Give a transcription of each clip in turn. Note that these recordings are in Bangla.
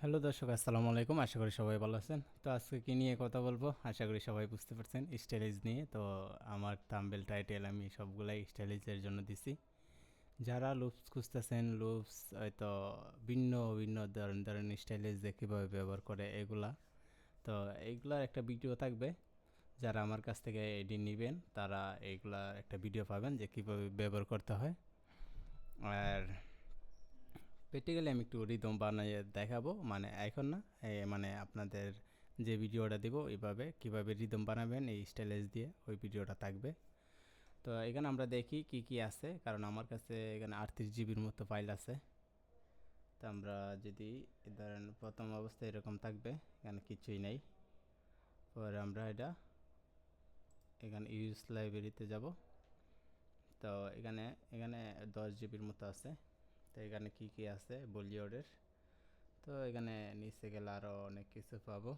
হ্যালো দর্শক, আসসালামু আলাইকুম। আশা করি সবাই ভালো আছেন। তো আজকে কি নিয়ে কথা বলবো আশা করি সবাই বুঝতে পারছেন, স্টাইলিশ নিয়ে। তো আমার থাম্বনেল টাইটেল আমি সবগুলাই স্টাইলিশের জন্য দিছি। যারা লুপস খুঁজতেছেন, লুপস হয়তো ভিন্ন ভিন্ন ধরনের স্টাইলিশ দিয়ে কীভাবে ব্যবহার করে এগুলা, তো এইগুলার একটা ভিডিও থাকবে। যারা আমার কাছ থেকে এডি নেবেন তারা এইগুলার একটা ভিডিও পাবেন যে কীভাবে ব্যবহার করতে হয়। আর প্র্যাকটিক্যালি আমি একটু রিদম বানিয়ে দেখাবো, মানে এখন না, মানে আপনাদের যে ভিডিওটা দেবো এইভাবে কীভাবে রিদম বানাবেন এই স্টাইলেজ দিয়ে ওই ভিডিওটা থাকবে। তো এখানে আমরা দেখি কি কি আছে, কারণ আমার কাছে এখানে 38 জিবির মতো ফাইল আছে। তো আমরা যদি ধরেন প্রথম অবস্থায় এরকম থাকবে, এখানে কিছুই নাই। পরে আমরা এটা এখানে ইউজ লাইব্রেরিতে যাব। তো এখানে এখানে 10 জিবির মতো আছে। তো এখানে কি কি আছে বলিউডের, তো এখানে নিচে গেলে আরও অনেক কিছু পাবো।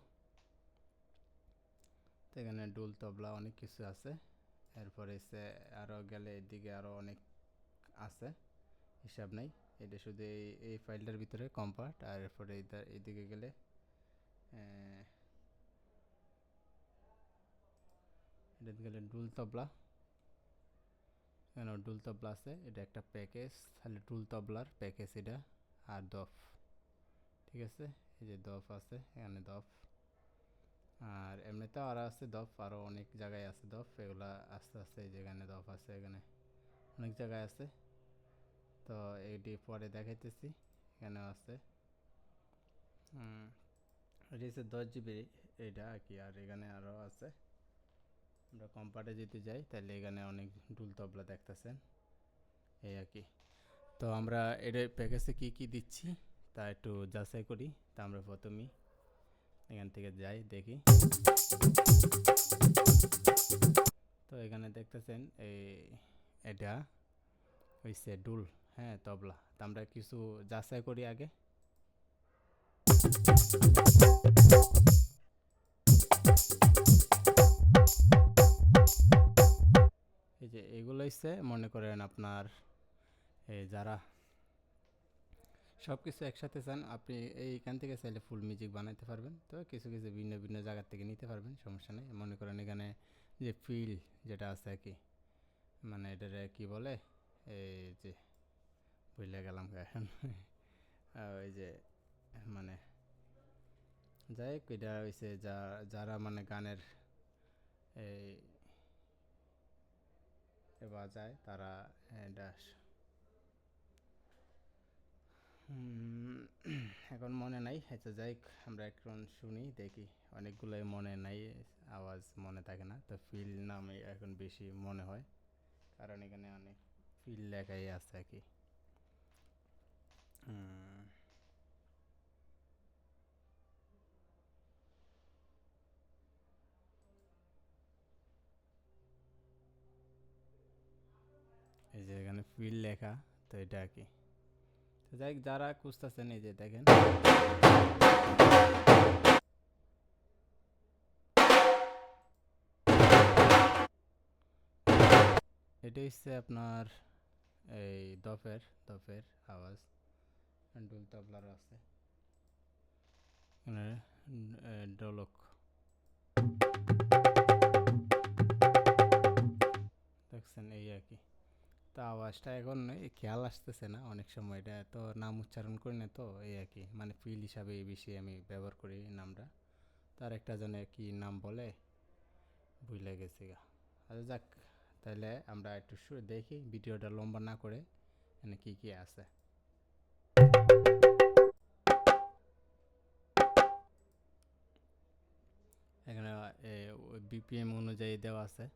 তো এখানে ডুল তবলা অনেক কিছু আছে। এরপরে এসে আরও গেলে এদিকে আরও অনেক আছে, হিসাব নাই। এটা শুধু এই ফাইলটার ভিতরে কম্পার্ট। আর এরপরে এদিকে গেলে এটাতে গেলে ডুল তবলা, এখানে ডুল তবলা আছে। এটা একটা প্যাকেজ, তাহলে ডুল তবলার প্যাকেজ এটা। আর দফ, ঠিক আছে, এই যে দফ আছে এখানে দফ। আর এমনিতেও আরও আছে দফ, আরও অনেক জায়গায় আছে দফ। এগুলা আস্তে আস্তে যেখানে দফ আছে এখানে অনেক জায়গায় আছে। তো এটি পরে দেখাইতেছি, এখানেও আছে। এটা হচ্ছে 10 জিবি, এটা আর কি। আর এখানে আরও আছে। আমরা কম্পার্টে যদি যাই তাহলে এখানে অনেক ডুল তবলা দেখতেছেন, এই আর কি। তো আমরা এটা প্যাকেজে কি কি দিচ্ছি তা একটু যাচাই করি। তা আমরা প্রথমেই এখান থেকে যাই দেখি। তো এখানে দেখতেছেন এই এটা হইছে ডুল, হ্যাঁ তবলা। তা আমরা কিছু যাচাই করি আগে। এই যে এগুলো হচ্ছে মনে করেন আপনার যারা সব কিছু একসাথে চান আপনি এইখান থেকে চাইলে ফুল মিউজিক বানাইতে পারবেন। তো কিছু কিছু ভিন্ন ভিন্ন জায়গা থেকে নিতে পারবেন, সমস্যা নেই। মনে করেন এখানে যে ফিল যেটা আছে আর কি, মানে এটারে কি বলে, এই যে ভুলে গেলাম এখন ওই যে মানে যাই হোক, এটা হয়েছে যারা মানে গানের এই বাজায় তারা এটা এখন মনে নাই। আচ্ছা যাই হোক, আমরা এখন শুনি দেখি। অনেকগুলোই মনে নাই, আওয়াজ মনে থাকে না। তো ফিল নামে এখন বেশি মনে হয়, কারণ এখানে অনেক ফিল লেখাই আছে আর কি। এই যে এখানে ফিল লেখা, তো এটা আর কি। তো যাই হোক, যারা খুঁজতেছেন এই যে দেখেন, এটা হচ্ছে আপনার এই দফের দফের আওয়াজ। ডুল তবলার আছে এখানে, ডোলক দেখছেন, এই আর কি। তো আওয়াজটা এখন খেয়াল আসতেছে না, অনেক সময় এটা তো নাম উচ্চারণ করি না, তো এই আর কি। মানে ফিল হিসাবে বেশি আমি ব্যবহার করি নামটা। তার একটা জনে কি নাম বলে ভুলে গেছি গা। আচ্ছা যাক, তাহলে আমরা একটু দেখি ভিডিওটা লম্বা না করে এখানে কি কি আছে। এখানে বিপিএম অনুযায়ী দেওয়া আছে।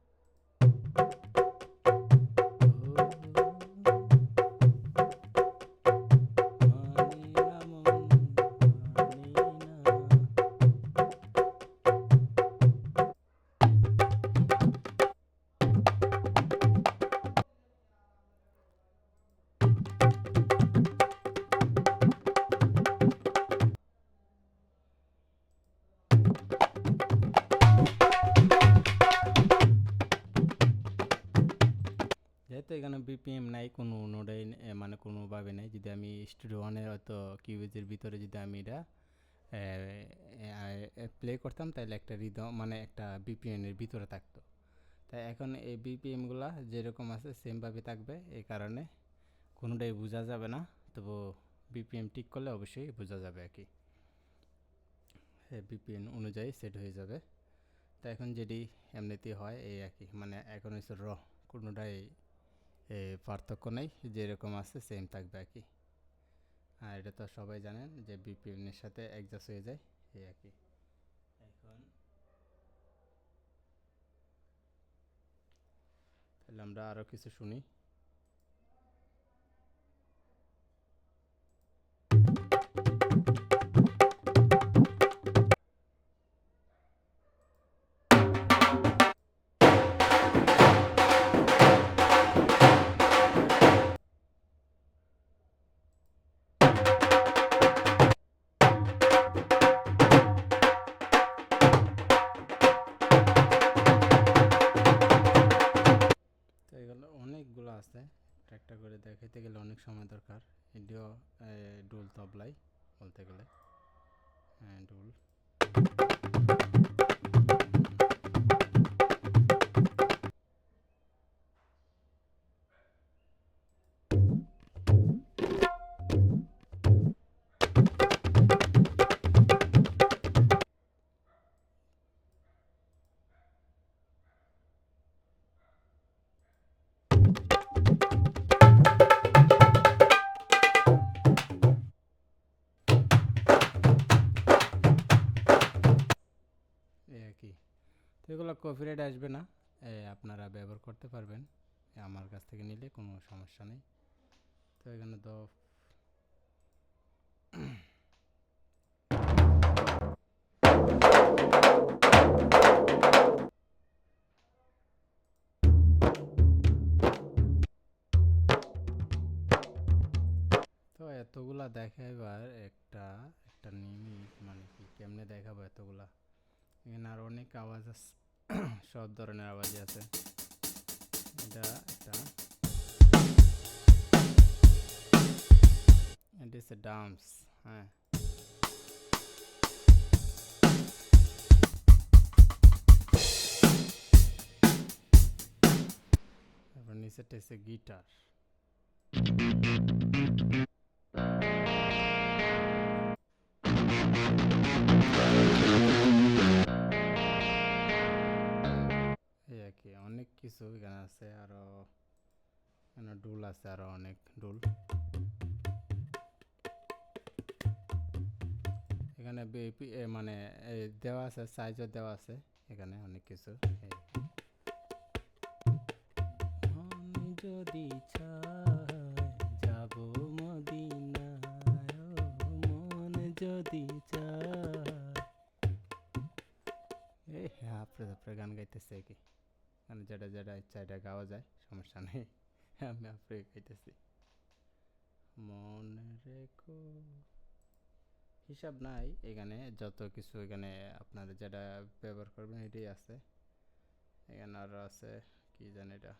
যেহেতু এখানে বিপিএম নাই কোনো নোডে, মানে কোনোভাবে নেই। যদি আমি স্টুডিও ওয়ানে হয়তো কিউবেজের ভিতরে যদি আমি এটা প্লে করতাম, তাহলে একটা রিদম মানে একটা বিপিএনের ভিতরে থাকতো। তাই এখন এই বিপিএমগুলা যেরকম আছে সেমভাবে থাকবে, এই কারণে কোনোটাই বোঝা যাবে না। তবু বিপিএম ঠিক করলে অবশ্যই বোঝা যাবে আর কি, বিপিএন অনুযায়ী সেট হয়ে যাবে। তো এখন যেটি এমনিতেই হয় এই আর কি, মানে এখন হচ্ছে কোনোটাই পার্থক্য নেই, যেরকম আছে সেম থাকবে আর কি। আর এটা তো সবাই জানেন যে বিপিএনের সাথে অ্যাডজাস্ট হয়ে যায় এই আর কি। এখন তাহলে আমরা আরও কিছু শুনি। তো এগুলো অনেকগুলো আছে, একটা করে দেখাইতে গেলে অনেক সময় দরকার। এটিও ডুল তবলাই বলতে গেলে, ডুল। এই আর কি। তো এগুলো কপিরাইট আসবে না, আপনারা ব্যবহার করতে পারবেন আমার কাছ থেকে নিলে, কোনো সমস্যা নেই। তো এখানে তো তো এতগুলা দেখাইবার একটা একটা নিমিট মানে কি, কেমনে দেখাবো এতগুলা। এখানে আর অনেক আওয়াজ আছে, সব ধরনের আওয়াজই আছে। এটা একটা, it is a dance, হ্যাঁ। তারপর নিচেটা হচ্ছে গিটার। এই আর কি, অনেক কিছু এখানে আছে আরো, এখানে ডুল আছে আরো অনেক ডুল। এখানে মানে দেওয়া আছে, সাইজও দেওয়া আছে এখানে অনেক কিছু। যদি যাব মদিনায়, মন যদি আপনার গান গাইতেছে কি, মানে যেটা যেটা ইচ্ছা এটা গাওয়া যায়, সমস্যা নেই। আমি আপনি গাইতেছি মনে রেখো, হিসাব নাই এখানে, যত কিছু এখানে আপনারা যেটা ব্যবহার করবেন এটাই আছে। এখানে আরো আছে কি জানি এটা,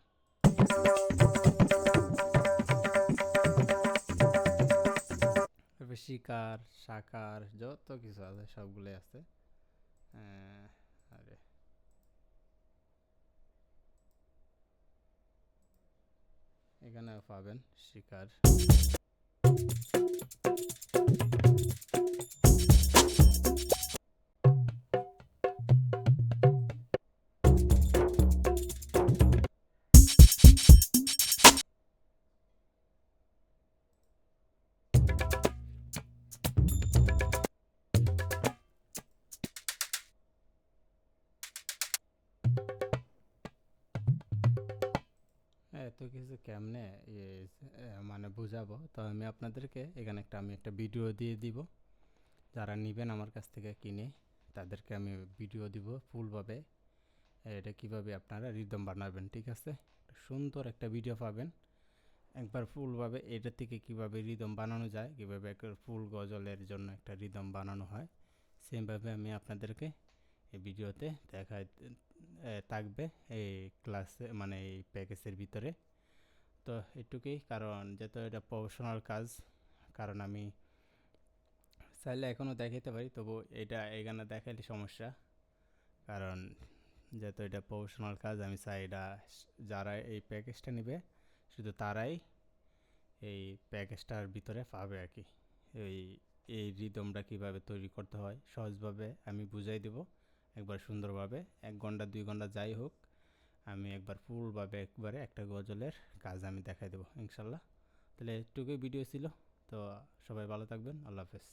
শিকার সাকার যত কিছু আছে সবগুলোই আছে। আরে এখানেও পাবেন শিকার। এত কিছু কেমনে মানে বুঝাবো, তো আমি আপনাদেরকে এখানে একটা ভিডিও দিয়ে দিব। যারা নেবেন আমার কাছ থেকে কিনে, তাদেরকে আমি ভিডিও দিব ফুলভাবে, এটা কিভাবে আপনারা রিদম বানাবেন, ঠিক আছে। সুন্দর একটা ভিডিও পাবেন একবার ফুলভাবে, এটা থেকে কিভাবে রিদম বানানো যায়, কিভাবে একটা ফুল গজলের জন্য একটা রিদম বানানো হয়, সেমভাবে আমি আপনাদেরকে এই ভিডিওতে দেখায় থাকবে এই ক্লাসে, মানে এই প্যাকেজের ভিতরে। তো এটুকুই, কারণ যেহেতু এটা প্রফেশনাল কাজ, কারণ আমি চাইলে এখনও দেখাইতে পারি, তবু এটা এই গানে দেখাইলে সমস্যা, কারণ যেহেতু এটা প্রফেশনাল কাজ, আমি চাই এটা যারা এই প্যাকেজটা নেবে শুধু তারাই এই প্যাকেজটার ভিতরে পাবে আর কি। এই এই রিদমটা কীভাবে তৈরি করতে হয় সহজভাবে আমি বুঝাই দেব একবার সুন্দরভাবে। 1 ঘন্টা 2 ঘন্টা যাই হোক, আমি একবার ফুলভাবে একবারে একটা গজলের কাজ আমি দেখাই দেবো ইনশাল্লাহ। তাহলে এটুকুই ভিডিও ছিল। তো সবাই ভালো থাকবেন, আল্লাহ হাফেজ।